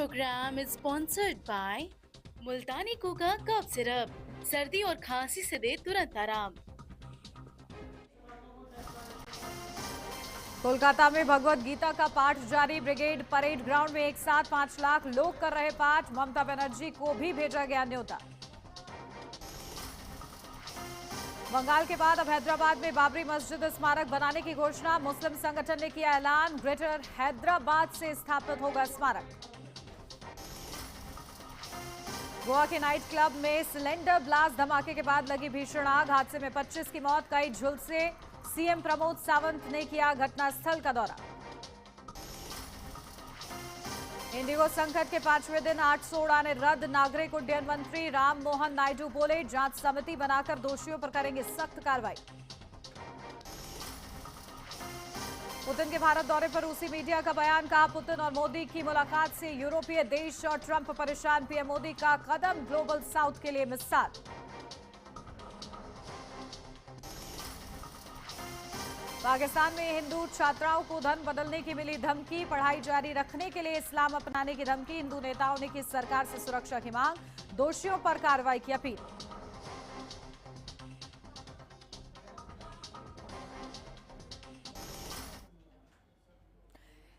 program is sponsored by मुल्तानी कुका cough syrup, सर्दी और खांसी से दे तुरंत आराम। कोलकाता में भगवत गीता का पाठ जारी। ब्रिगेड परेड ग्राउंड में एक साथ 5 लाख लोग कर रहे पाठ। ममता बनर्जी को भी भेजा गया न्योता। बंगाल के बाद अब हैदराबाद में बाबरी मस्जिद स्मारक बनाने की घोषणा। मुस्लिम संगठन ने किया ऐलान, ग्रेटर हैदराबाद से स्थापित होगा स्मारक। गोवा के नाइट क्लब में सिलेंडर ब्लास्ट धमाके के बाद लगी भीषण आग। हादसे में 25 की मौत, कई झुलसे। सीएम प्रमोद सावंत ने किया घटनास्थल का दौरा। इंडिगो संकट के 5वें दिन 800 उड़ानें रद्द। नागरिक उड्डयन मंत्री राम मोहन नायडू बोले, जांच समिति बनाकर दोषियों पर करेंगे सख्त कार्रवाई। पुतिन के भारत दौरे पर रूसी मीडिया का बयान, कहा पुतिन और मोदी की मुलाकात से यूरोपीय देश और ट्रंप परेशान। पीएम मोदी का कदम ग्लोबल साउथ के लिए मिसाल। पाकिस्तान में हिंदू छात्राओं को धन बदलने की मिली धमकी। पढ़ाई जारी रखने के लिए इस्लाम अपनाने की धमकी। हिंदू नेताओं ने की सरकार से सुरक्षा की मांग, दोषियों पर कार्रवाई की अपील।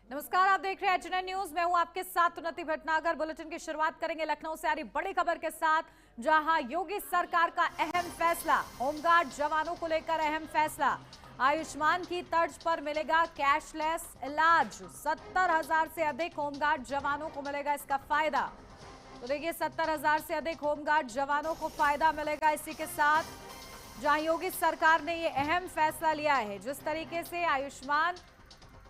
नमस्कार, आप देख रहे हैं एचएनएन न्यूज। मैं हूं आपके साथ उन्नति भटनागर। बुलेटिन की शुरुआत करेंगे लखनऊ से आ रही बड़ी खबर के साथ, जहां योगी सरकार का अहम फैसला। होमगार्ड जवानों को लेकर अहम फैसला। आयुष्मान की तर्ज पर मिलेगा कैशलेस इलाज। 70,000 से अधिक होमगार्ड जवानों को मिलेगा इसका फायदा। तो देखिए, 70,000 से अधिक होमगार्ड जवानों को फायदा मिलेगा। इसी के साथ जहां योगी सरकार ने ये अहम फैसला लिया है, जिस तरीके से आयुष्मान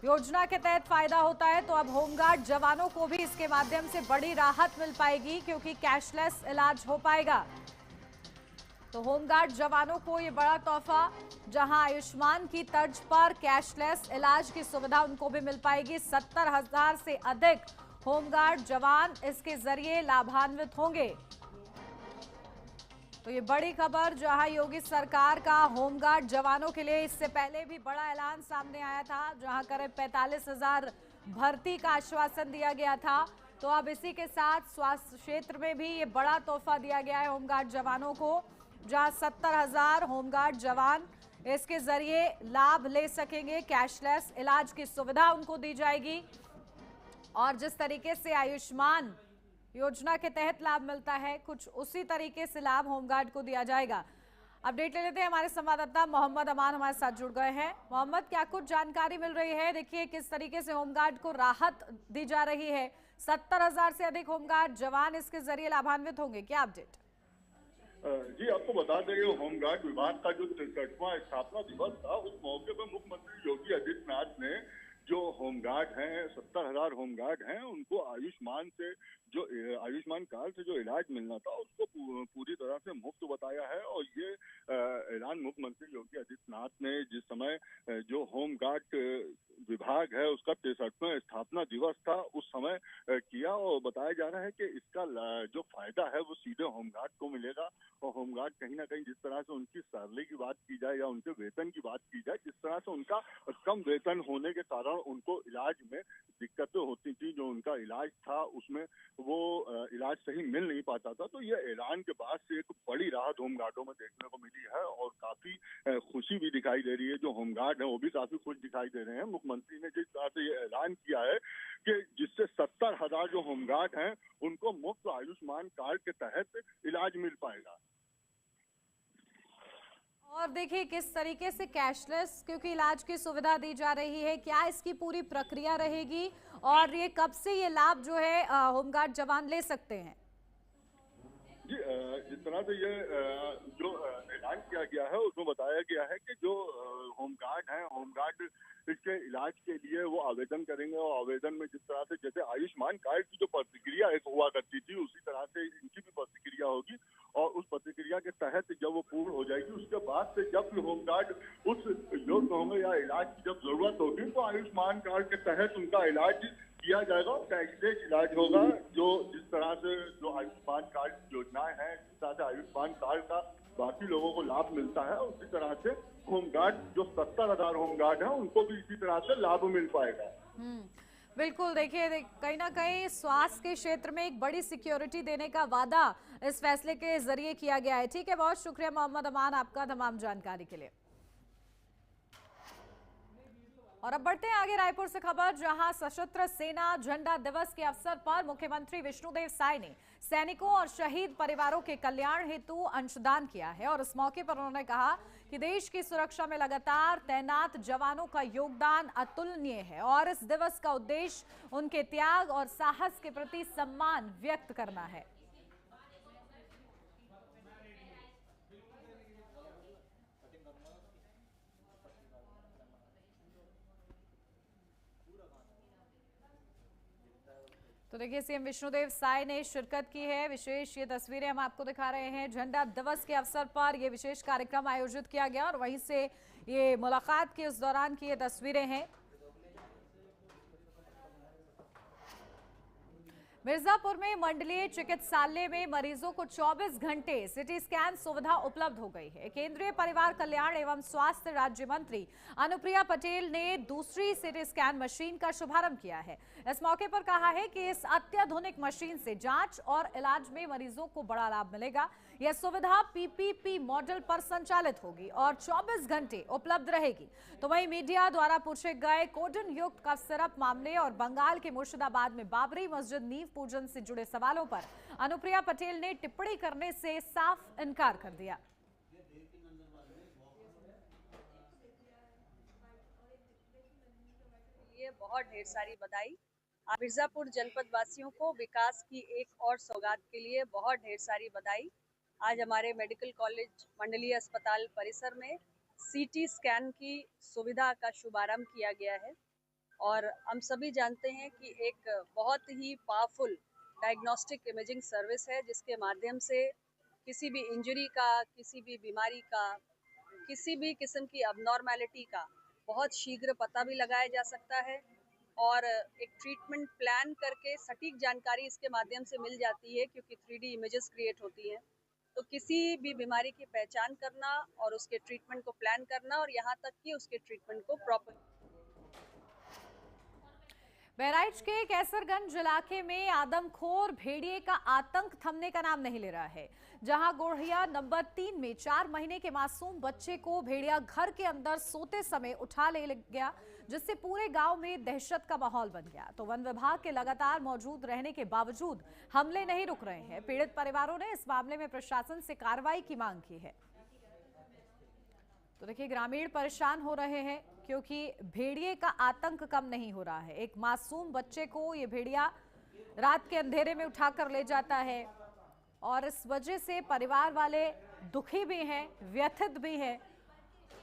योजना के तहत फायदा होता है, तो अब होमगार्ड जवानों को भी इसके माध्यम से बड़ी राहत मिल पाएगी, क्योंकि कैशलेस इलाज हो पाएगा। तो होमगार्ड जवानों को ये बड़ा तोहफा, जहां आयुष्मान की तर्ज पर कैशलेस इलाज की सुविधा उनको भी मिल पाएगी। 70,000 से अधिक होमगार्ड जवान इसके जरिए लाभान्वित होंगे। तो ये बड़ी खबर, जहां योगी सरकार का होमगार्ड जवानों के लिए इससे पहले भी बड़ा ऐलान सामने आया था, जहां करीब 45,000 भर्ती का आश्वासन दिया गया था। तो अब इसी के साथ स्वास्थ्य क्षेत्र में भी ये बड़ा तोहफा दिया गया है होमगार्ड जवानों को, जहां 70,000 होमगार्ड जवान इसके जरिए लाभ ले सकेंगे। कैशलेस इलाज की सुविधा उनको दी जाएगी। और जिस तरीके से आयुष्मान योजना के तहत लाभ मिलता है, कुछ उसी तरीके से लाभ होमगार्ड को दिया जाएगा। अपडेट ले लेते हैं, हमारे संवाददाता मोहम्मद अमान हमारे साथ जुड़ गए हैं। मोहम्मद, क्या कुछ जानकारी मिल रही है? देखिए, किस तरीके से होमगार्ड को राहत दी जा रही है। 70,000 से अधिक होमगार्ड जवान इसके जरिए लाभान्वित होंगे, क्या अपडेट? जी, आपको बता दें, होमगार्ड विभाग का जो 63वां स्थापना दिवस था, उस मौके पर मुख्यमंत्री योगी आदित्यनाथ ने जो होमगार्ड हैं, 70,000 होमगार्ड हैं, उनको आयुष्मान से जो आयुष्मान कार्ड से जो इलाज मिलना था, उसको पूरी तरह से मुफ्त बताया है। और ये ऐलान मुख्यमंत्री योगी आदित्यनाथ ने जिस समय जो होमगार्ड विभाग है उसका 63वां स्थापना दिवस था, उस समय किया। और बताया जा रहा है कि इसका जो फायदा है वो सीधे होमगार्ड को मिलेगा। और होमगार्ड कहीं ना कहीं, जिस तरह से उनकी सैलरी की बात की जाए या उनके वेतन की बात की जाए, जिस तरह से उनका कम वेतन होने के कारण उनको इलाज में दिक्कतें होती थी, जो उनका इलाज था उसमें वो इलाज सही मिल नहीं पाता था। तो ये ऐलान के बाद से एक बड़ी राहत होमगार्डों में देखने को मिली है और काफी खुशी भी दिखाई दे रही है। जो होमगार्ड है वो भी काफी खुश दिखाई दे रहे हैं। मुख्यमंत्री ने जिस तरह से ये ऐलान किया है कि जिससे 70,000 जो होमगार्ड हैं उनको मुफ्त आयुष्मान कार्ड के तहत इलाज मिल पाएगा। और देखिए, किस तरीके से कैशलेस क्योंकि इलाज की सुविधा दी जा रही है, क्या इसकी पूरी प्रक्रिया रहेगी और ये कब से ये लाभ जो है होमगार्ड जवान ले सकते हैं? जी, जिस तरह से ये जो ऐलान किया गया है उसमें बताया गया है कि जो होमगार्ड हैं, होमगार्ड इसके इलाज के लिए वो आवेदन करेंगे। और आवेदन में जिस तरह से जैसे आयुष्मान कार्ड की जो प्रतिक्रिया एक हुआ करती थी, उसी तरह से इनकी भी प्रतिक्रिया होगी। और उस प्रतिक्रिया के तहत जब वो पूर्ण हो जाएगी, उसके बाद से जब भी होमगार्ड उस योग्य होंगे या इलाज की जब जरूरत होगी, तो आयुष्मान कार्ड के तहत उनका इलाज किया जाएगा। कैशलेस इलाज होगा। जो जिस तरह से जो आयुष्मान कार्ड योजनाएं हैं, जिस तरह से आयुष्मान कार्ड का बाकी लोगों को लाभ मिलता है, उसी तरह से होमगार्ड जो 70,000 होमगार्ड है उनको भी इसी तरह से लाभ मिल पाएगा। बिल्कुल, देखिए कहीं ना कहीं स्वास्थ्य के क्षेत्र में एक बड़ी सिक्योरिटी देने का वादा इस फैसले के जरिए किया गया है। ठीक है, बहुत शुक्रिया मोहम्मद अमान आपका तमाम जानकारी के लिए। और अब बढ़ते हैं आगे रायपुर से खबर, जहां सशस्त्र सेना झंडा दिवस के अवसर पर मुख्यमंत्री विष्णुदेव साय ने सैनिकों और शहीद परिवारों के कल्याण हेतु अंशदान किया है। और इस मौके पर उन्होंने कहा कि देश की सुरक्षा में लगातार तैनात जवानों का योगदान अतुलनीय है और इस दिवस का उद्देश्य उनके त्याग और साहस के प्रति सम्मान व्यक्त करना है। तो देखिए, सीएम विष्णुदेव साय ने शिरकत की है। विशेष ये तस्वीरें हम आपको दिखा रहे हैं। झंडा दिवस के अवसर पर यह विशेष कार्यक्रम आयोजित किया गया और वहीं से ये मुलाकात के उस दौरान की ये तस्वीरें हैं। मिर्जापुर में मंडलीय चिकित्सालय में मरीजों को 24 घंटे सिटी स्कैन सुविधा उपलब्ध हो गई है। केंद्रीय परिवार कल्याण एवं स्वास्थ्य राज्य मंत्री अनुप्रिया पटेल ने दूसरी सिटी स्कैन मशीन का शुभारंभ किया है। इस मौके पर कहा है कि इस अत्याधुनिक मशीन से जांच और इलाज में मरीजों को बड़ा लाभ मिलेगा। यह सुविधा पीपीपी मॉडल पर संचालित होगी और 24 घंटे उपलब्ध रहेगी। तो वहीं मीडिया द्वारा पूछे गए कोडन युक्त कफ सिरप मामले और बंगाल के मुर्शिदाबाद में बाबरी मस्जिद नींव पूजन से जुड़े सवालों पर अनुप्रिया पटेल ने टिप्पणी करने से साफ इनकार कर दिया। ये बहुत ढेर सारी बधाई। मिर्जापुर जनपद वासियों को विकास की एक और सौगात के लिए बहुत ढेर सारी बधाई। आज हमारे मेडिकल कॉलेज मंडलीय अस्पताल परिसर में सीटी स्कैन की सुविधा का शुभारंभ किया गया है और हम सभी जानते हैं कि एक बहुत ही पावरफुल डायग्नोस्टिक इमेजिंग सर्विस है, जिसके माध्यम से किसी भी इंजरी का, किसी भी बीमारी का, किसी भी किस्म की अबनॉर्मैलिटी का बहुत शीघ्र पता भी लगाया जा सकता है और एक ट्रीटमेंट प्लान करके सटीक जानकारी इसके माध्यम से मिल जाती है, क्योंकि 3D इमेजेस क्रिएट होती हैं। तो किसी भी बीमारी की पहचान करना और उसके ट्रीटमेंट को प्लान करना और यहाँ तक कि उसके ट्रीटमेंट को प्रॉपर। बहराइच के कैसरगंज इलाके में आदमखोर भेड़िए का आतंक थमने का नाम नहीं ले रहा है, जहां गोढ़िया नंबर 3 में 4 महीने के मासूम बच्चे को भेड़िया घर के अंदर सोते समय उठा ले गया, जिससे पूरे गांव में दहशत का माहौल बन गया। तो वन विभाग के लगातार मौजूद रहने के बावजूद हमले नहीं रुक रहे हैं। पीड़ित परिवारों ने इस मामले में प्रशासन से कार्रवाई की मांग की है। तो देखिए, ग्रामीण परेशान हो रहे हैं क्योंकि भेड़िए का आतंक कम नहीं हो रहा है। एक मासूम बच्चे को ये भेड़िया रात के अंधेरे में उठाकर ले जाता है और इस वजह से परिवार वाले दुखी भी हैं, व्यथित भी हैं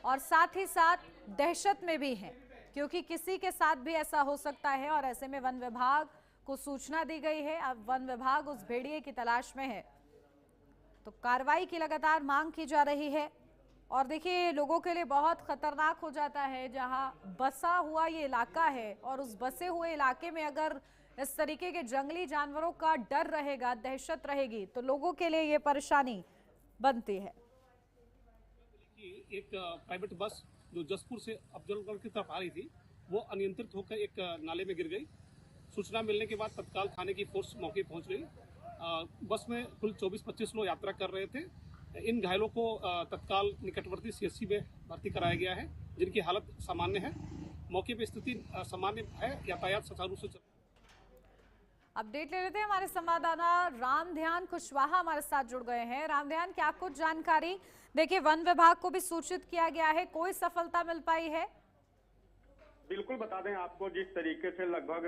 और साथ ही साथ दहशत में भी हैं, क्योंकि किसी के साथ भी ऐसा हो सकता है। और ऐसे में वन विभाग को सूचना दी गई है। अब वन विभाग उस भेड़िए की तलाश में है, तो कार्रवाई की लगातार मांग की जा रही है। और देखिए, लोगों के लिए बहुत खतरनाक हो जाता है जहां बसा हुआ ये इलाका है और उस बसे हुए इलाके में अगर इस तरीके के जंगली जानवरों का डर रहेगा, दहशत रहेगी, तो लोगों के लिए ये परेशानी बनती है। एक प्राइवेट बस जो जसपुर से अफजलगढ़ की तरफ आ रही थी, वो अनियंत्रित होकर एक नाले में गिर गई। सूचना मिलने के बाद तत्काल थाने की फोर्स मौके पहुंच गई। बस में कुल 24-25 लोग यात्रा कर रहे थे। इन घायलों को तत्काल निकटवर्ती सीएचसी में भर्ती कराया गया है, जिनकी हालत सामान्य है। मौके पर स्थिति सामान्य है, यातायात सुचारू रूप से चल। अपडेट ले लेते हैं, हमारे संवाददाता रामध्यान कुशवाहा हमारे साथ जुड़ गए हैं। रामध्यान, क्या कुछ जानकारी? देखिए, वन विभाग को भी सूचित किया गया है, कोई सफलता मिल पाई है? बिल्कुल बता दें आपको, जिस तरीके से लगभग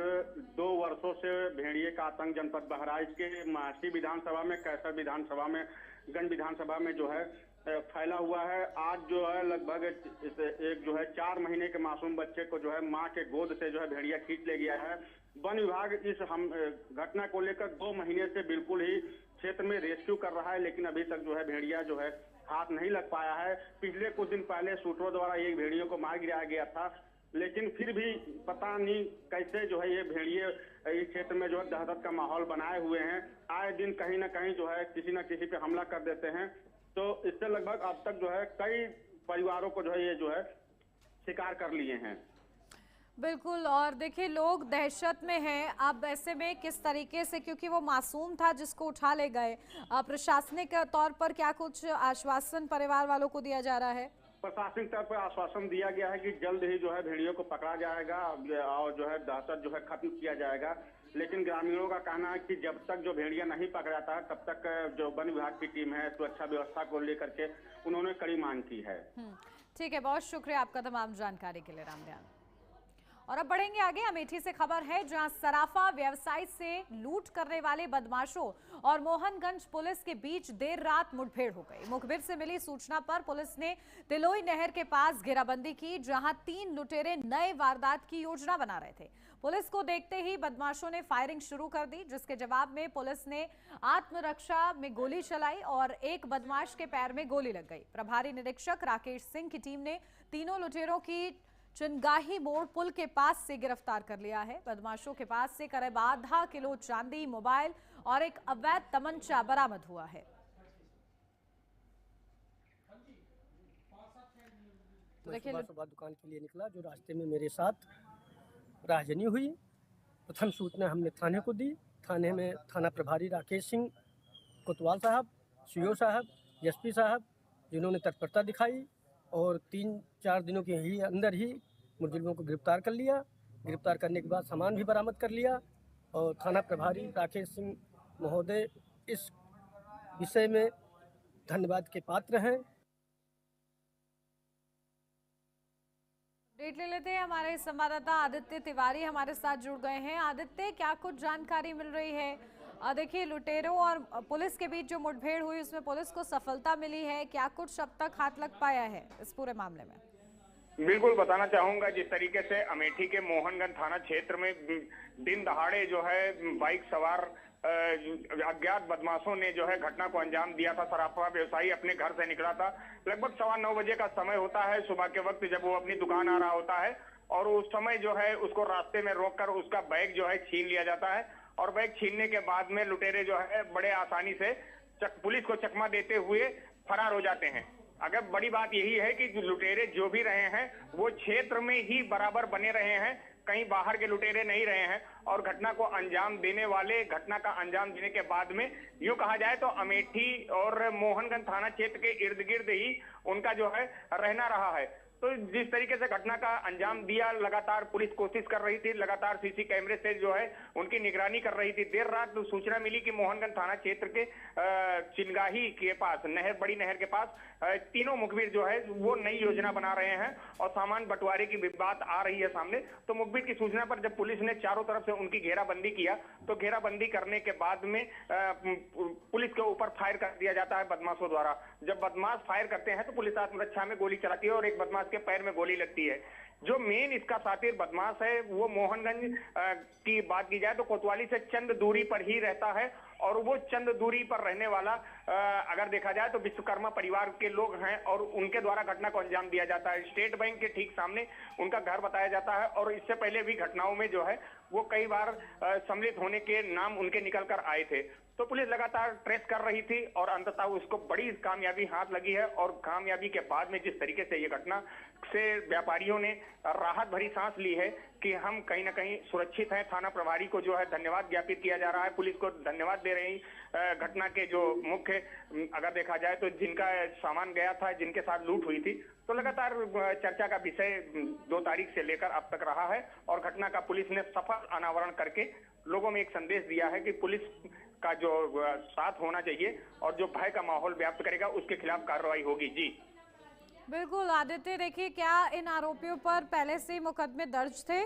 2 वर्षों से भेड़िए का आतंक जनपद बहराइच के महासी विधानसभा में, कैसर विधानसभा में, गंज विधानसभा में जो है फैला हुआ है। आज जो है लगभग एक जो है 4 महीने के मासूम बच्चे को जो है मां के गोद से जो है भेड़िया खींच ले गया है। वन विभाग इस घटना को लेकर 2 महीने से बिल्कुल ही क्षेत्र में रेस्क्यू कर रहा है, लेकिन अभी तक जो है भेड़िया जो है हाथ नहीं लग पाया है। पिछले कुछ दिन पहले शूटरों द्वारा एक भेड़ियों को मार गिराया गया था, लेकिन फिर भी पता नहीं कैसे जो है ये भेड़िए इस क्षेत्र में जो है दहशत का माहौल बनाए हुए हैं। आए दिन कहीं ना कहीं जो है किसी न किसी पे हमला कर देते हैं। तो इससे लगभग अब तक जो है कई परिवारों को जो है ये जो है शिकार कर लिए हैं। बिल्कुल। और देखिए लोग दहशत में हैं अब ऐसे में किस तरीके से, क्योंकि वो मासूम था जिसको उठा ले गए, प्रशासनिक तौर पर क्या कुछ आश्वासन परिवार वालों को दिया जा रहा है? प्रशासनिक तौर पर आश्वासन दिया गया है कि जल्द ही जो है भेड़ियों को पकड़ा जाएगा और जो है दहशत जो है खत्म किया जाएगा। लेकिन ग्रामीणों का कहना है कि जब तक जो भेड़िया नहीं पकड़ाता है तब तक जो वन विभाग की टीम है सुरक्षा व्यवस्था को लेकर के उन्होंने कड़ी मांग की है। ठीक है, बहुत शुक्रिया आपका तमाम जानकारी के लिए रामदयाल। और अब बढ़ेंगे आगे। अमेठी से खबर है जहां सराफा व्यवसाय से लूट करने वाले बदमाशों और मोहनगंज पुलिस के बीच देर रात मुठभेड़ हो गई। मुखबिर से मिली सूचना पर पुलिस ने तिलोई नहर के पास घेराबंदी की, जहां 3 लुटेरे नए वारदात की योजना बना रहे थे। पुलिस को देखते ही बदमाशों ने फायरिंग शुरू कर दी, जिसके जवाब में पुलिस ने आत्मरक्षा में गोली चलाई और एक बदमाश के पैर में गोली लग गई। प्रभारी निरीक्षक राकेश सिंह की टीम ने तीनों लुटेरों की चिनगाही मोड़ पुल के पास से गिरफ्तार कर लिया है। बदमाशों के पास से करीब आधा किलो चांदी, मोबाइल और एक अवैध तमंचा बरामद हुआ है। मैं सुबह दुकान के लिए निकला, जो रास्ते में मेरे साथ राहजनी हुई। प्रथम सूचना हमने थाने को दी। थाने में थाना प्रभारी राकेश सिंह कोतवाल साहब, सीओ साहब, एसपी साहब, जिन्होंने तत्परता दिखाई और 3-4 दिनों के ही अंदर ही मुलजिमों को गिरफ्तार कर लिया। गिरफ्तार करने के बाद सामान भी बरामद कर लिया और थाना प्रभारी राकेश सिंह महोदय इस विषय में धन्यवाद के पात्र हैं। अपडेट ले लेते हैं, हमारे संवाददाता आदित्य तिवारी हमारे साथ जुड़ गए हैं। आदित्य, क्या कुछ जानकारी मिल रही है? देखिए लुटेरों और पुलिस के बीच जो मुठभेड़ हुई उसमें पुलिस को सफलता मिली है, क्या कुछ अब तक हाथ लग पाया है इस पूरे मामले में? बिल्कुल बताना चाहूंगा, जिस तरीके से अमेठी के मोहनगंज थाना क्षेत्र में दिन दहाड़े जो है बाइक सवार अज्ञात बदमाशों ने जो है घटना को अंजाम दिया था। सराफा व्यवसायी अपने घर से निकला था, लगभग 9:15 बजे का समय होता है सुबह के वक्त, जब वो अपनी दुकान आ रहा होता है और उस समय जो है उसको रास्ते में रोककर उसका बैग जो है छीन लिया जाता है और बैग छीनने के बाद में लुटेरे जो है बड़े आसानी से पुलिस को चकमा देते हुए फरार हो जाते हैं। अगर बड़ी बात यही है कि लुटेरे जो भी रहे हैं वो क्षेत्र में ही बराबर बने रहे हैं, कहीं बाहर के लुटेरे नहीं रहे हैं और घटना को अंजाम देने वाले, घटना का अंजाम देने के बाद में यूं कहा जाए तो अमेठी और मोहनगंज थाना क्षेत्र के इर्द गिर्द ही उनका जो है रहना रहा है। तो जिस तरीके से घटना का अंजाम दिया, लगातार पुलिस कोशिश कर रही थी, लगातार सीसी कैमरे से जो है उनकी निगरानी कर रही थी। देर रात सूचना मिली कि मोहनगंज थाना क्षेत्र के चिनगाही के पास बड़ी नहर के पास तीनों मुखबिर जो है वो नई योजना बना रहे हैं और सामान बंटवारे की बात आ रही है सामने। तो मुखबिर की सूचना पर जब पुलिस ने चारों तरफ से उनकी घेराबंदी किया तो घेराबंदी करने के बाद में पुलिस के ऊपर फायर कर दिया जाता है बदमाशों द्वारा। जब बदमाश फायर करते हैं तो पुलिस आत्मरक्षा में गोली चलाती है और एक बदमाश के पैर में गोली लगती है। जो मेन इसका सातिर बदमाश है वो मोहनगंज की बात की जाए तो कोतवाली से चंद दूरी पर ही रहता है और वो चंद दूरी पर रहने वाला अगर देखा जाए तो विश्वकर्मा परिवार के लोग हैं और उनके द्वारा घटना को अंजाम दिया जाता है। स्टेट बैंक के ठीक सामने उनका घर बताया जाता है और इससे पहले भी घटनाओं में जो है वो कई बार सम्मिलित होने के नाम उनके निकल कर आए थे। तो पुलिस लगातार ट्रेस कर रही थी और अंततः उसको बड़ी कामयाबी हाथ लगी है और कामयाबी के बाद में जिस तरीके से ये घटना से व्यापारियों ने राहत भरी सांस ली है कि हम कहीं ना कहीं सुरक्षित हैं। थाना प्रभारी को जो है धन्यवाद ज्ञापित किया जा रहा है, पुलिस को धन्यवाद दे रही। घटना के जो मुख्य अगर देखा जाए तो जिनका सामान गया था, जिनके साथ लूट हुई थी, तो लगातार चर्चा का विषय 2 तारीख से लेकर अब तक रहा है और घटना का पुलिस ने सफल अनावरण करके लोगों में एक संदेश दिया है कि पुलिस का जो साथ होना चाहिए और जो भय का माहौल व्याप्त करेगा उसके खिलाफ कार्रवाई होगी। जी बिल्कुल आदित्य, देखिए क्या इन आरोपियों पर पहले से मुकदमे दर्ज थे?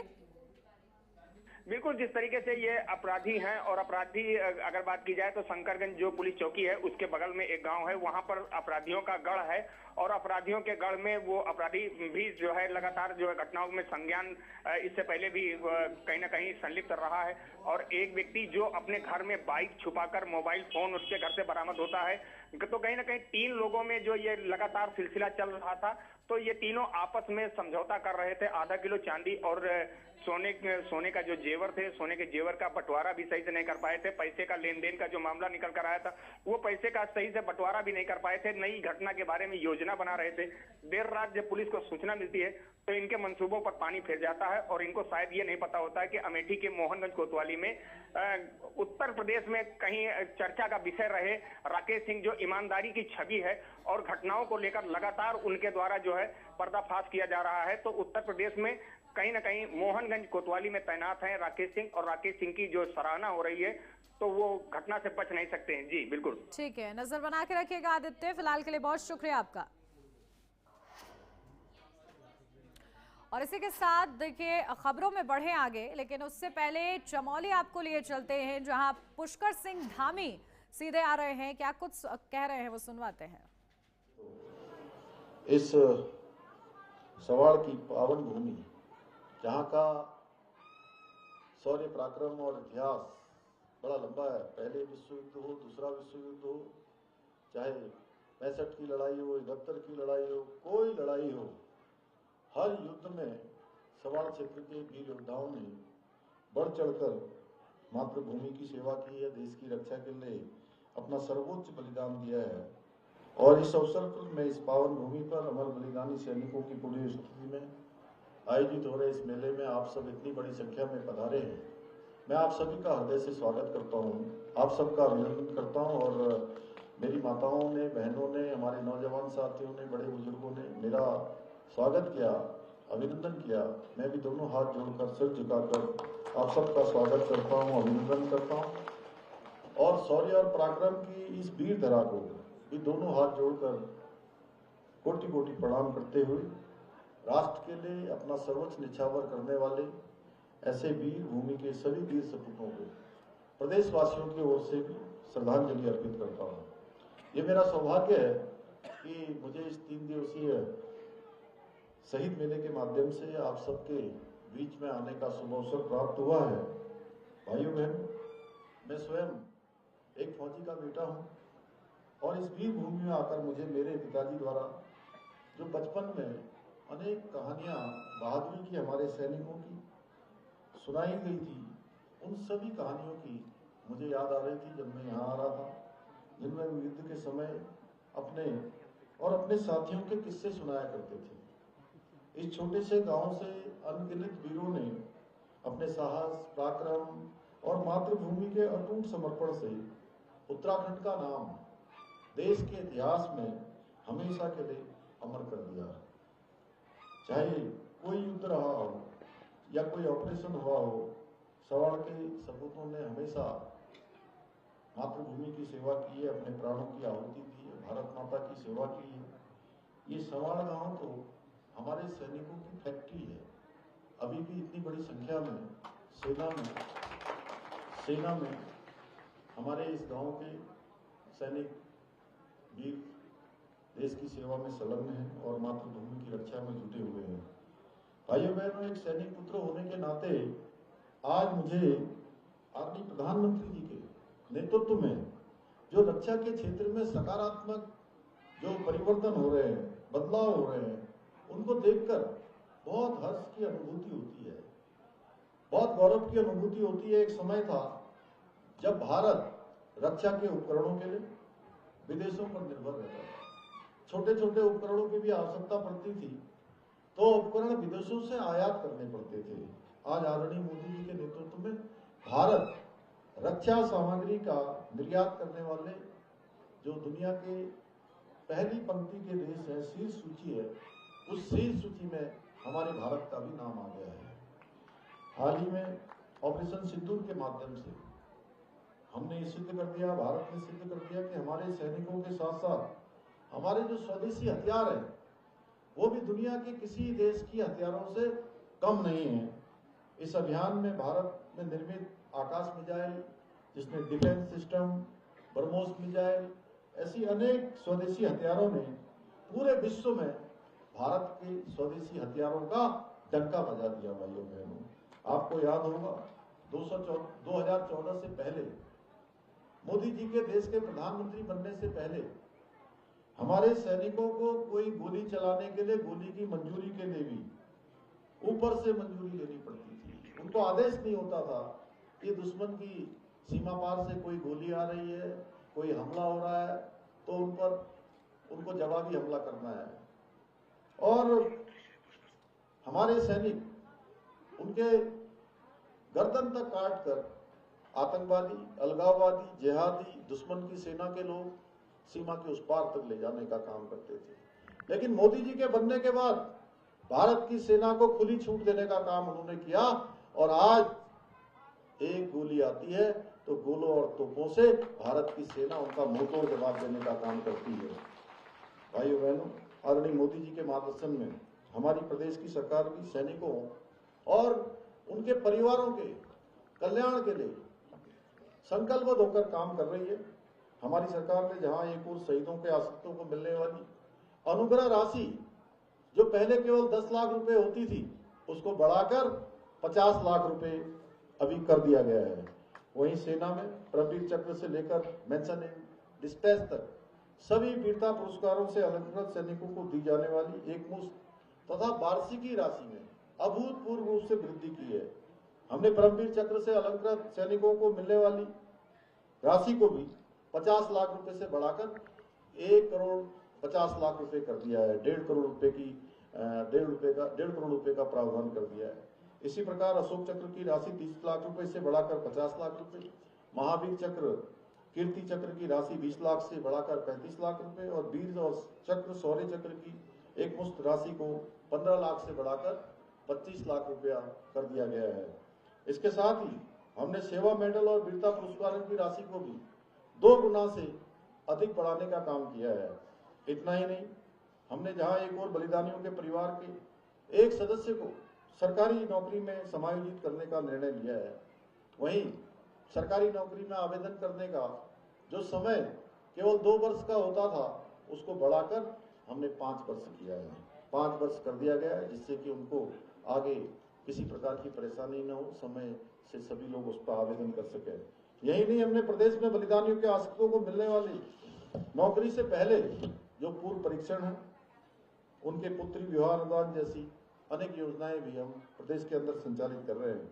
बिल्कुल, जिस तरीके से ये अपराधी हैं और अपराधी अगर बात की जाए तो शंकरगंज जो पुलिस चौकी है उसके बगल में एक गांव है, वहां पर अपराधियों का गढ़ है और अपराधियों के गढ़ में वो अपराधी भी जो है लगातार जो है घटनाओं में संज्ञान इससे पहले भी कहीं ना कहीं संलिप्त रहा है। और एक व्यक्ति जो अपने घर में बाइक छुपाकर मोबाइल फोन उसके घर से बरामद होता है, तो कहीं ना कहीं 3 लोगों में जो ये लगातार सिलसिला चल रहा था तो ये तीनों आपस में समझौता कर रहे थे। आधा किलो चांदी और सोने का जो जेवर थे, सोने के जेवर का बंटवारा भी सही से नहीं कर पाए थे। पैसे का लेन देन का जो मामला निकल कर आया था वो पैसे का सही से बंटवारा भी नहीं कर पाए थे। नई घटना के बारे में योजना बना रहे थे। देर रात जब पुलिस को सूचना मिलती है तो इनके मंसूबों पर पानी फिर जाता है और इनको शायद ये नहीं पता होता है कि अमेठी के मोहनगंज कोतवाली में उत्तर प्रदेश में कहीं चर्चा का विषय रहे राकेश सिंह, जो ईमानदारी की छवि है और घटनाओं को लेकर लगातार उनके द्वारा जो है पर्दाफाश किया जा रहा है। तो उत्तर प्रदेश में कहीं ना कहीं मोहनगंज कोतवाली में तैनात है राकेश सिंह, और राकेश सिंह की जो सराहना हो रही है तो वो घटना से बच नहीं सकते हैं। जी बिल्कुल, ठीक है, नजर बना के रखिएगा आदित्य। फिलहाल के लिए बहुत शुक्रिया आपका। और इसी के साथ देखिए खबरों में बढ़े आगे, लेकिन उससे पहले चमोली आपको लिए चलते हैं, जहां पुष्कर सिंह धामी सीधे आ रहे हैं। क्या कुछ कह रहे हैं वो सुनवाते हैं। इस सवाल की पावन भूमि, जहां का शौर्य पराक्रम और इतिहास बड़ा लंबा है। पहले विश्व युद्ध हो, दूसरा विश्व युद्ध हो, चाहे 65 की लड़ाई हो, 71 की लड़ाई हो, कोई लड़ाई हो, हर युद्ध में सवाल क्षेत्र के वीर योद्धाओं ने बढ़ चढ़कर मातृभूमि की सेवा की है, देश की रक्षा के लिए अपना सर्वोच्च बलिदान दिया है। और इस अवसर पर मैं इस पावन भूमि पर अमर बलिदानी सैनिकों की पूरी उपस्थिति में आयोजित हो रहे इस मेले में आप सब इतनी बड़ी संख्या में पधारे हैं। मैं आप सभी का हृदय से स्वागत करता हूँ, आप सबका अभिनंदन करता हूँ। और मेरी माताओं ने, बहनों ने, हमारे नौजवान साथियों ने, बड़े बुजुर्गों ने मेरा स्वागत किया, अभिनंदन किया। मैं भी दोनों हाथ जोड़कर, सिर झुकाकर आप सबका स्वागत करता हूँ, अभिनंदन करता हूँ। और शौर्य और पराक्रम की इस वीर धरा को भी दोनों हाथ जोड़कर कोटि कोटि प्रणाम करते हुए राष्ट्र के लिए अपना सर्वोच्च निछावर करने वाले ऐसे वीर भूमि के सभी वीर सपूतों को प्रदेशवासियों की ओर से भी श्रद्धांजलि अर्पित करता हूँ। ये मेरा सौभाग्य है कि मुझे इस 3 दिवसीय शहीद मेले के माध्यम से आप सबके बीच में आने का शुभ अवसर प्राप्त हुआ है। भाइयों बहनों, मैं स्वयं एक फौजी का बेटा हूँ और इस वीर भूमि में आकर मुझे मेरे पिताजी द्वारा जो बचपन में अनेक कहानियाँ बहादुरी की हमारे सैनिकों की सुनाई गई थी, उन सभी कहानियों की मुझे याद आ रही थी जब मैं यहाँ आ रहा था, जिनमें वो युद्ध के समय अपने और अपने साथियों के किस्से सुनाया करते थे। इस छोटे से गांव से अनगिनत वीरों ने अपने साहस, पराक्रम और मातृभूमि के अटूट समर्पण से उत्तराखंड का नाम देश के इतिहास में हमेशा के लिए अमर कर दिया। चाहे कोई युद्ध रहा हो या कोई ऑपरेशन हुआ हो, सवाल के सपूतों ने हमेशा मातृभूमि की सेवा की है, अपने प्राणों की आहुति दी है, भारत माता की सेवा की है। ये सवाल गांव तो हमारे सैनिकों की फैक्ट्री है। अभी भी इतनी बड़ी संख्या में सेना में हमारे इस गांव के सैनिक वीर देश की सेवा में संलग्न हैं और मातृभूमि की रक्षा में जुटे हुए हैं। भाइयों बहनों, एक सैनिक पुत्र होने के नाते आज मुझे आदरणीय प्रधानमंत्री जी के नेतृत्व में जो रक्षा के क्षेत्र में सकारात्मक जो परिवर्तन हो रहे हैं, बदलाव हो रहे हैं, उनको देखकर बहुत हर्ष की अनुभूति होती है, बहुत गौरव की अनुभूति होती है। एक समय था जब भारत रक्षा के उपकरणों के लिए विदेशों पर निर्भर रहता था। छोटे छोटे उपकरणों की भी आवश्यकता पड़ती थी तो उपकरण विदेशों से आयात करने पड़ते थे। आज आदरणीय मोदी जी के नेतृत्व में भारत रक्षा सामग्री का निर्यात करने वाले जो दुनिया के पहली पंक्ति के देश है, शीर्ष सूची है, उस शीर्ष सूची में हमारे भारत का भी नाम आ गया है। हाल ही में ऑपरेशन सिंदूर के माध्यम से हमने ये सिद्ध कर दिया, भारत ने सिद्ध कर दिया कि हमारे सैनिकों के साथ साथ हमारे जो स्वदेशी हथियार है वो भी दुनिया के किसी देश की हथियारों से कम नहीं है। इस अभियान में भारत में निर्मित आकाश मिसाइल, जिसमें डिफेंस सिस्टम, ब्रह्मोस मिसाइल, ऐसी अनेक स्वदेशी हथियारों ने पूरे विश्व में भारत के स्वदेशी हथियारों का डंका बजा दिया। भाइयों बहनों, आपको याद होगा 2014 से पहले, मोदी जी के देश के प्रधानमंत्री बनने से पहले हमारे सैनिकों को कोई गोली चलाने के लिए, गोली की मंजूरी के लिए भी ऊपर से मंजूरी लेनी पड़ती थी। उनको आदेश नहीं होता था कि दुश्मन की सीमा पार से कोई गोली आ रही है, कोई हमला हो रहा है तो उन पर उनको जवाबी हमला करना है। और हमारे सैनिक उनके गर्दन तक काट कर आतंकवादी, अलगाववादी, जिहादी, दुश्मन की सेना के लोग सीमा के उस पार तक ले जाने का काम करते थे। लेकिन मोदी जी के बनने के बाद भारत की सेना को खुली छूट देने का काम उन्होंने किया और आज एक गोली आती है तो गोलों और तोपों से भारत की सेना उनका मुंहतोड़ जवाब देने का काम करती है। भाइयों बहनों, आदरणीय मोदी जी के मार्गदर्शन में हमारी प्रदेश की सरकार भी सैनिकों और उनके परिवारों के कल्याण के लिए संकल्पबद्ध होकर काम कर रही है। हमारी सरकार ने जहां एक और शहीदों के आश्रितों को मिलने वाली अनुग्रह राशि जो पहले केवल 10 लाख रुपए होती थी उसको बढ़ाकर 50 लाख रुपए अभी कर दिया गया है। वहीं सेना में परमवीर चक्र से लेकर मेंशन इन डिस्पैच तक सभी वीरता पुरस्कारों से अलंकृत सैनिकों को दी जाने वाली एकमुश्त तथा वार्षिकी राशि में अभूतपूर्व रूप से वृद्धि की है। हमने परमवीर चक्र से अलंकृत सैनिकों को मिलने वाली राशि को भी 50 लाख रुपए से बढ़ाकर 1 करोड़ 50 लाख रुपए कर दिया है। 1.5 करोड़ रुपए की 1.5 करोड़ रुपए का प्रावधान कर दिया है। इसी प्रकार अशोक चक्र की राशि 30 लाख रुपए से बढ़ाकर 50 लाख रुपए, महावीर चक्र, कीर्ति चक्र की राशि 20 लाख से बढ़ाकर 35 लाख रुपए और वीर और चक्र शौर्य चक्र की एकमुश्त राशि को 15 लाख से बढ़ाकर 25 लाख रुपया कर दिया गया है। इसके साथ ही हमने सेवा मेडल और वीरता पुरस्कारों की राशि को भी 2 गुना से अधिक बढ़ाने का काम किया है। इतना ही नहीं, हमने जहां एक और बलिदानियों के परिवार के एक सदस्य को सरकारी नौकरी में समायोजित करने का निर्णय लिया है, वहीं सरकारी नौकरी में आवेदन करने का जो समय केवल 2 वर्ष का होता था उसको बढ़ाकर हमने 5 वर्ष किया है। 5 वर्ष कर दिया गया है जिससे कि उनको आगे किसी प्रकार की परेशानी न हो, समय से सभी लोग उस पर आवेदन कर सके। यही नहीं, हमने प्रदेश में बलिदानियों के आश्रितों को मिलने वाली नौकरी से पहले जो पूर्व परीक्षण है, उनके पुत्री विवाह अनुदान जैसी अनेक योजनाएं भी हम प्रदेश के अंदर संचालित कर रहे हैं।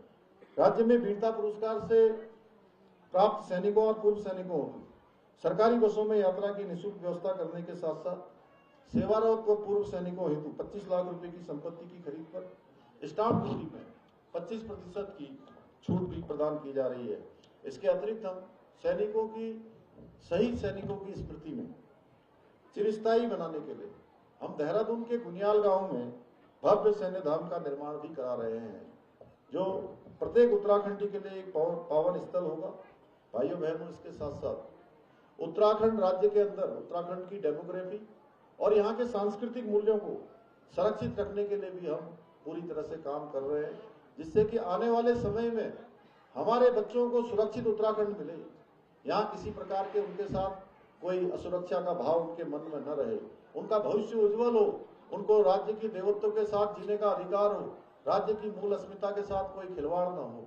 राज्य में वीरता पुरस्कार से प्राप्त सैनिकों और पूर्व सैनिकों की सरकारी बसों में यात्रा की निःशुल्क व्यवस्था करने के साथ साथ सेवारत व पूर्व सैनिकों हेतु 25 लाख रुपए की संपत्ति की खरीद पर स्टाम्प ड्यूटी में 25% की छूट भी प्रदान की जा रही है। इसके अतिरिक्त हम सैनिकों की शहीद सैनिकों की स्मृति में चिरस्थायी बनाने के लिए हम देहरादून के गुनियाल गांव में भव्य सैन्य धाम का निर्माण भी करा रहे हैं, जो प्रत्येक उत्तराखंडी के लिए एक पावन स्थल होगा। भाइयों बहनों, इसके साथ साथ उत्तराखंड राज्य के अंदर उत्तराखंड की डेमोग्राफी और यहाँ के सांस्कृतिक मूल्यों को संरक्षित रखने के लिए भी हम पूरी तरह से काम कर रहे हैं, जिससे कि आने वाले समय में हमारे बच्चों को सुरक्षित उत्तराखंड मिले। यहाँ किसी प्रकार के उनके साथ कोई असुरक्षा का भाव उनके मन में न रहे, उनका भविष्य उज्जवल हो, उनको राज्य की देवत्व के साथ जीने का अधिकार हो, राज्य की मूल अस्मिता के साथ कोई खिलवाड़ न हो,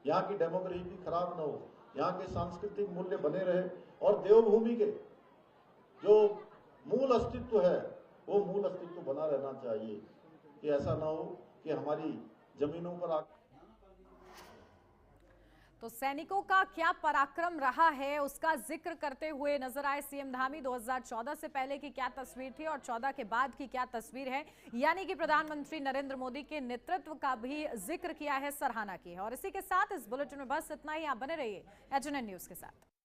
यहाँ की डेमोग्राफी खराब न हो, यहाँ के सांस्कृतिक मूल्य बने रहे और देवभूमि के जो मूल अस्तित्व है वो मूल अस्तित्व बना रहना चाहिए, कि ऐसा ना हो कि हमारी जमीनों पर तो सैनिकों का क्या पराक्रम रहा है उसका जिक्र करते हुए नजर आए सीएम धामी। 2014 से पहले की क्या तस्वीर थी और 14 के बाद की क्या तस्वीर है, यानी कि प्रधानमंत्री नरेंद्र मोदी के नेतृत्व का भी जिक्र किया है, सराहना की है। और इसी के साथ इस बुलेटिन में बस इतना ही। आप बने रहिए एचएनएन न्यूज के साथ।